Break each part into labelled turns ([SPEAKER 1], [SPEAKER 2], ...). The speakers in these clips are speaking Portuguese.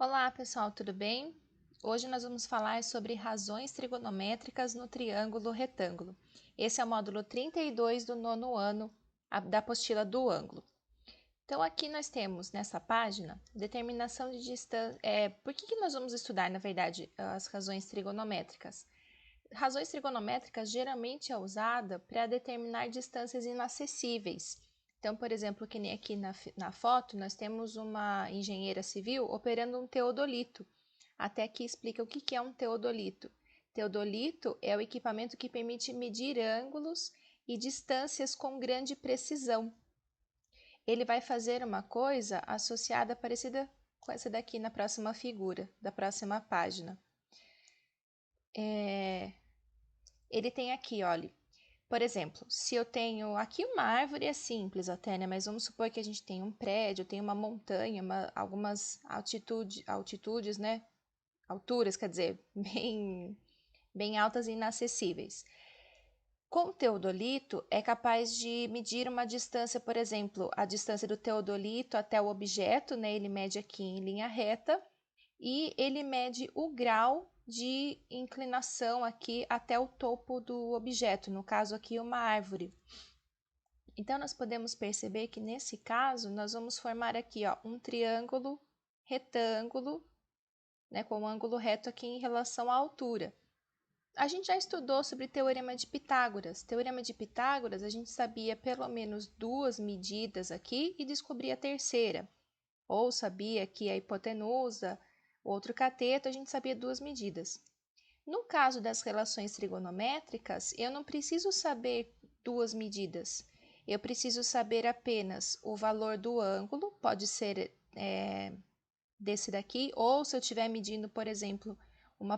[SPEAKER 1] Olá, pessoal, tudo bem? Hoje nós vamos falar sobre razões trigonométricas no triângulo retângulo. Esse é o módulo 32 do nono ano da apostila do ângulo. Então, aqui nós temos nessa página determinação de distância. Por que nós vamos estudar, na verdade, as razões trigonométricas? Razões trigonométricas geralmente é usada para determinar distâncias inacessíveis. Então, por exemplo, que nem aqui na foto, nós temos uma engenheira civil operando um teodolito. Até aqui explica o que é um teodolito. Teodolito é o equipamento que permite medir ângulos e distâncias com grande precisão. Ele vai fazer uma coisa associada, parecida com essa daqui na próxima figura, da próxima página. Ele tem aqui, olha, por exemplo, se eu tenho aqui uma árvore é simples até, né? Mas vamos supor que a gente tem um prédio, tem uma montanha, algumas altitudes, né? Alturas, quer dizer, bem altas e inacessíveis. Com o teodolito, é capaz de medir uma distância, por exemplo, a distância do teodolito até o objeto, né? Ele mede aqui em linha reta, e ele mede o grau de inclinação aqui até o topo do objeto, no caso aqui uma árvore. Então, nós podemos perceber que nesse caso, nós vamos formar aqui um triângulo retângulo, né, com um ângulo reto aqui em relação à altura. A gente já estudou sobre Teorema de Pitágoras. Teorema de Pitágoras, a gente sabia pelo menos duas medidas aqui e descobria a terceira. Ou sabia que a hipotenusa, outro cateto, a gente sabia duas medidas. No caso das relações trigonométricas, eu não preciso saber duas medidas. Eu preciso saber apenas o valor do ângulo, pode ser desse daqui, ou se eu estiver medindo, por exemplo,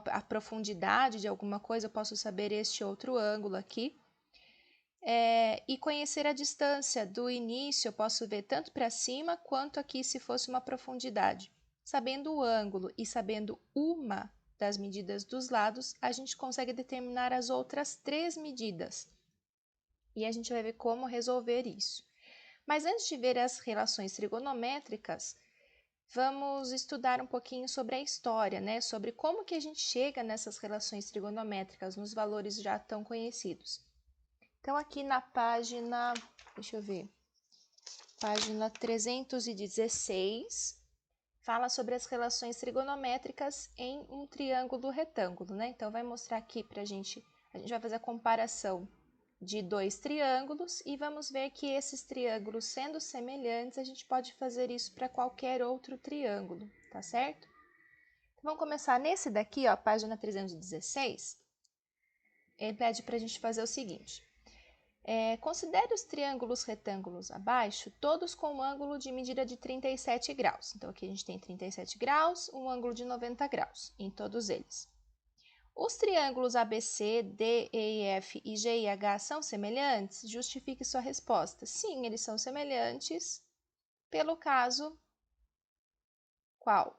[SPEAKER 1] a profundidade de alguma coisa, eu posso saber este outro ângulo aqui. E conhecer a distância do início, eu posso ver tanto para cima quanto aqui se fosse uma profundidade. Sabendo o ângulo e sabendo uma das medidas dos lados, a gente consegue determinar as outras três medidas. E a gente vai ver como resolver isso. Mas antes de ver as relações trigonométricas, vamos estudar um pouquinho sobre a história, né? Sobre como que a gente chega nessas relações trigonométricas, nos valores já tão conhecidos. Então, aqui na página, deixa eu ver, página 316, fala sobre as relações trigonométricas em um triângulo retângulo, né? Então, vai mostrar aqui para a gente vai fazer a comparação de dois triângulos e vamos ver que esses triângulos sendo semelhantes, a gente pode fazer isso para qualquer outro triângulo, tá certo? Então, vamos começar nesse daqui, ó, página 316. Ele pede para a gente fazer o seguinte. Considere os triângulos retângulos abaixo, todos com um ângulo de medida de 37 graus. Então, aqui a gente tem 37 graus, um ângulo de 90 graus em todos eles. Os triângulos ABC, D, E, F e G e H são semelhantes? Justifique sua resposta. Sim, eles são semelhantes pelo caso qual?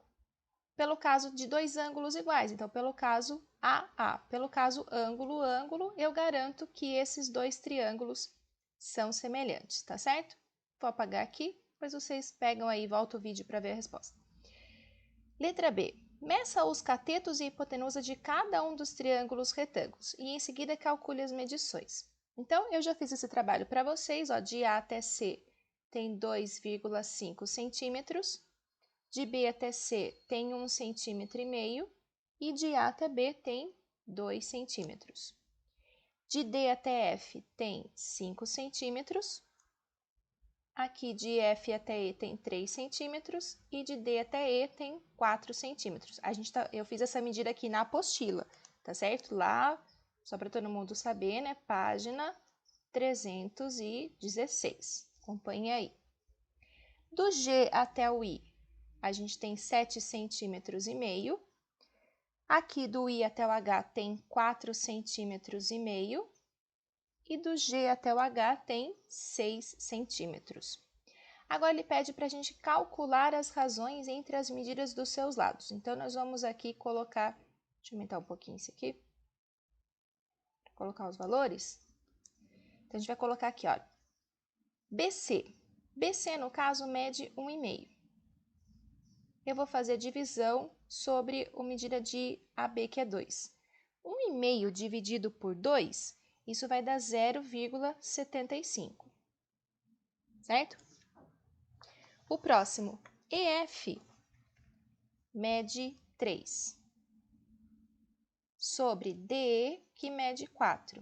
[SPEAKER 1] Pelo caso de dois ângulos iguais. Então, pelo caso AA. Pelo caso ângulo, ângulo, eu garanto que esses dois triângulos são semelhantes, tá certo? Vou apagar aqui, depois vocês pegam aí e voltam o vídeo para ver a resposta. Letra B. Meça os catetos e hipotenusa de cada um dos triângulos retângulos e em seguida calcule as medições. Então, eu já fiz esse trabalho para vocês, ó, de A até C tem 2,5 centímetros, de B até C tem 1,5 centímetro e de A até B tem 2 centímetros. De D até F tem 5 centímetros. Aqui de F até E tem 3 centímetros e de D até E tem 4 centímetros. Eu fiz essa medida aqui na apostila, tá certo? Lá, só para todo mundo saber, né? Página 316. Acompanhe aí. Do G até o I, a gente tem 7 centímetros e meio. Aqui do I até o H tem 4 centímetros e meio. E do G até o H tem 6 centímetros. Agora, ele pede para a gente calcular as razões entre as medidas dos seus lados. Então, nós vamos aqui colocar... Deixa eu aumentar um pouquinho isso aqui. Para colocar os valores. Então, a gente vai colocar aqui, olha. BC. BC, no caso, mede 1,5. eu vou fazer a divisão sobre a medida de AB, que é 2. 1,5 dividido por 2, isso vai dar 0,75, certo? O próximo, EF, mede 3, sobre DE, que mede 4.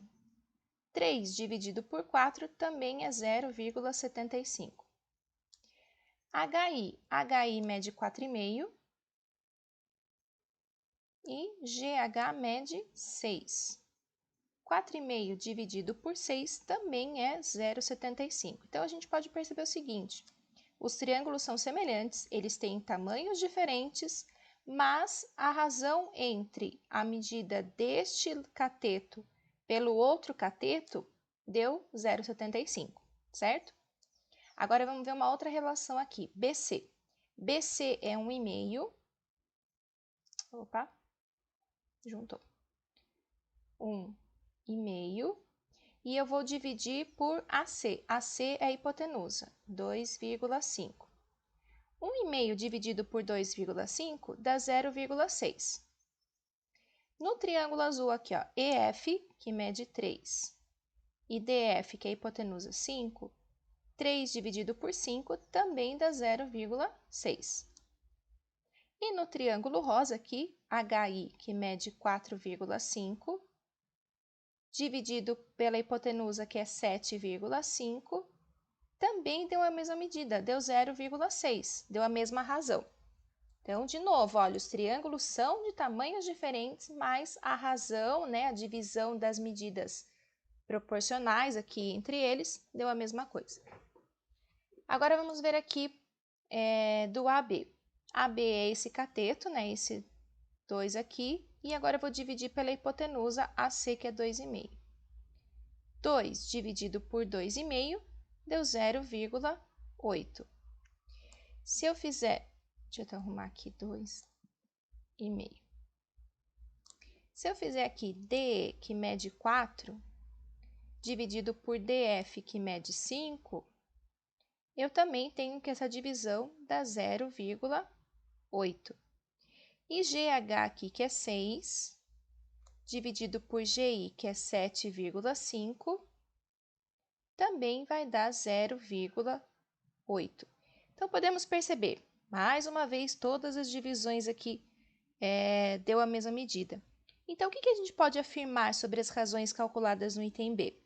[SPEAKER 1] 3 dividido por 4 também é 0,75. HI mede 4,5 e GH mede 6. 4,5 dividido por 6 também é 0,75. Então, a gente pode perceber o seguinte, os triângulos são semelhantes, eles têm tamanhos diferentes, mas a razão entre a medida deste cateto pelo outro cateto deu 0,75, certo? Agora, vamos ver uma outra relação aqui, BC. BC é 1,5, opa, juntou, 1,5, e eu vou dividir por AC. AC é a hipotenusa, 2,5. 1,5 dividido por 2,5 dá 0,6. No triângulo azul aqui, ó, EF, que mede 3, e DF, que é a hipotenusa 5, 3 dividido por 5 também dá 0,6. E no triângulo rosa aqui, HI, que mede 4,5, dividido pela hipotenusa, que é 7,5, também deu a mesma medida, deu 0,6, deu a mesma razão. Então, de novo, olha, os triângulos são de tamanhos diferentes, mas a razão, né, a divisão das medidas proporcionais aqui entre eles, deu a mesma coisa. Agora, vamos ver aqui do AB. AB é esse cateto, né, esse 2 aqui, e agora eu vou dividir pela hipotenusa AC, que é 2,5. 2 dividido por 2,5 deu 0,8. Se eu fizer, deixa eu até arrumar aqui 2,5. Se eu fizer aqui DE, que mede 4, dividido por DF, que mede 5, eu também tenho que essa divisão dá 0,8. E GH aqui, que é 6, dividido por GI, que é 7,5, também vai dar 0,8. Então, podemos perceber, mais uma vez, todas as divisões aqui deu a mesma medida. Então, o que a gente pode afirmar sobre as razões calculadas no item B?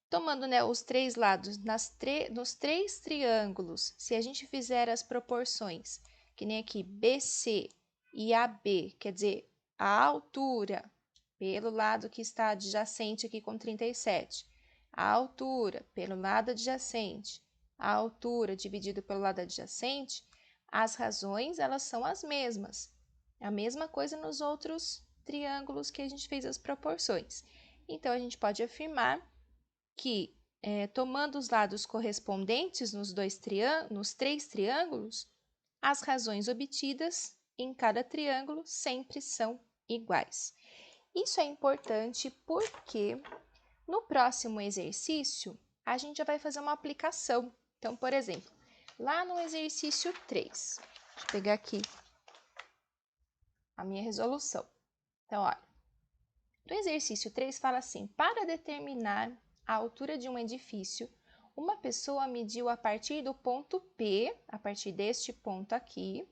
[SPEAKER 1] Tomando, né, os três lados, nos três triângulos, se a gente fizer as proporções, que nem aqui, BC e AB, quer dizer, a altura pelo lado que está adjacente aqui com 37, a altura pelo lado adjacente, a altura dividido pelo lado adjacente, as razões, elas são as mesmas. A mesma coisa nos outros triângulos que a gente fez as proporções. Então, a gente pode afirmar que, tomando os lados correspondentes nos três triângulos, as razões obtidas em cada triângulo sempre são iguais. Isso é importante porque no próximo exercício a gente já vai fazer uma aplicação. Então, por exemplo, lá no exercício 3, deixa eu pegar aqui a minha resolução. Então, olha, no exercício 3 fala assim, para determinar a altura de um edifício, uma pessoa mediu a partir do ponto P, a partir deste ponto aqui,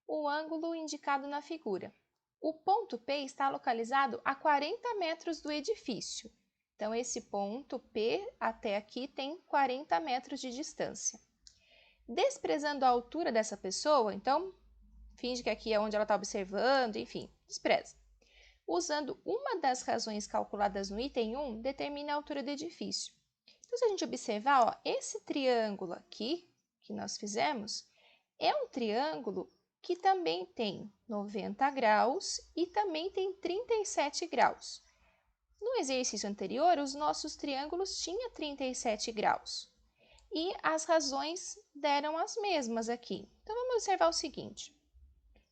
[SPEAKER 1] o ângulo indicado na figura. O ponto P está localizado a 40 metros do edifício. Então, esse ponto P até aqui tem 40 metros de distância. Desprezando a altura dessa pessoa, então, finge que aqui é onde ela está observando, enfim, despreza. Usando uma das razões calculadas no item 1, determina a altura do edifício. Então, se a gente observar, ó, esse triângulo aqui, que nós fizemos, é um triângulo que também tem 90 graus e também tem 37 graus. No exercício anterior, os nossos triângulos tinham 37 graus. E as razões deram as mesmas aqui. Então, vamos observar o seguinte.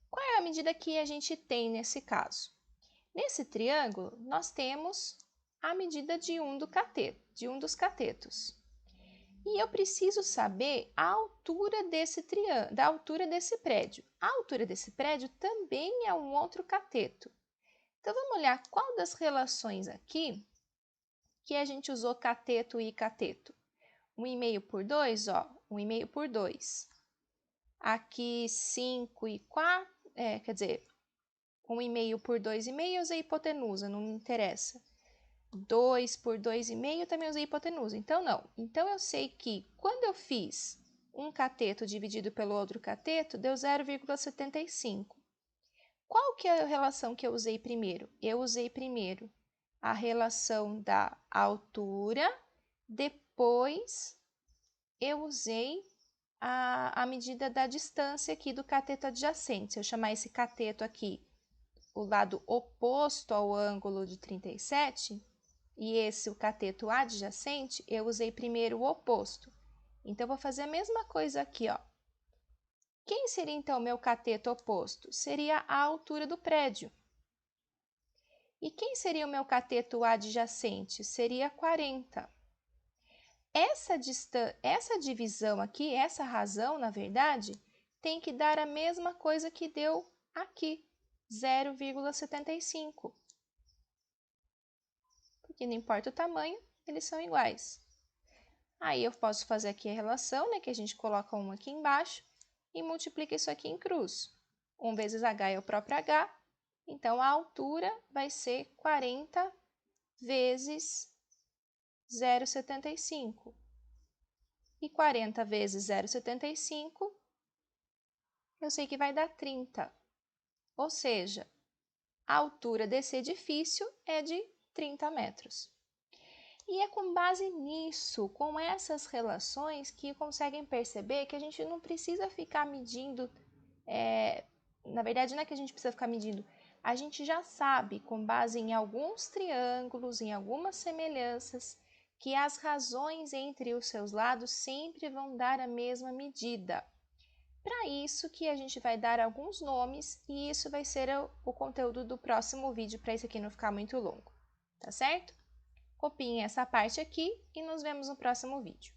[SPEAKER 1] Qual é a medida que a gente tem nesse caso? Nesse triângulo, nós temos a medida de um dos catetos. E eu preciso saber a altura desse da altura desse prédio. A altura desse prédio também é um outro cateto. Então, vamos olhar qual das relações aqui que a gente usou cateto e cateto. 1,5 por 2, ó, 1,5 por 2. Aqui 5 e 4, quer dizer, 1,5 por 2,5 eu usei hipotenusa, não me interessa. 2 por 2,5 também usei hipotenusa, então não. Então eu sei que quando eu fiz um cateto dividido pelo outro cateto, deu 0,75. Qual que é a relação que eu usei primeiro? Eu usei primeiro a relação da altura, depois eu usei a medida da distância aqui do cateto adjacente. Se eu chamar esse cateto aqui o lado oposto ao ângulo de 37, e esse o cateto adjacente, eu usei primeiro o oposto. Então, eu vou fazer a mesma coisa aqui, ó. Quem seria, então, o meu cateto oposto? Seria a altura do prédio. E quem seria o meu cateto adjacente? Seria 40. Essa divisão aqui, essa razão, na verdade, tem que dar a mesma coisa que deu aqui, 0,75. Porque não importa o tamanho, eles são iguais. Aí eu posso fazer aqui a relação, né, que a gente coloca 1 aqui embaixo e multiplica isso aqui em cruz. 1 vezes h é o próprio h, então a altura vai ser 40 vezes 0,75. E 40 vezes 0,75, eu sei que vai dar 30. Ou seja, a altura desse edifício é de 30 metros. E é com base nisso, com essas relações, que conseguem perceber que a gente não precisa ficar medindo. Na verdade, não é que a gente precisa ficar medindo. A gente já sabe, com base em alguns triângulos, em algumas semelhanças, que as razões entre os seus lados sempre vão dar a mesma medida. Para isso que a gente vai dar alguns nomes e isso vai ser o conteúdo do próximo vídeo, para isso aqui não ficar muito longo, tá certo? Copiem essa parte aqui e nos vemos no próximo vídeo.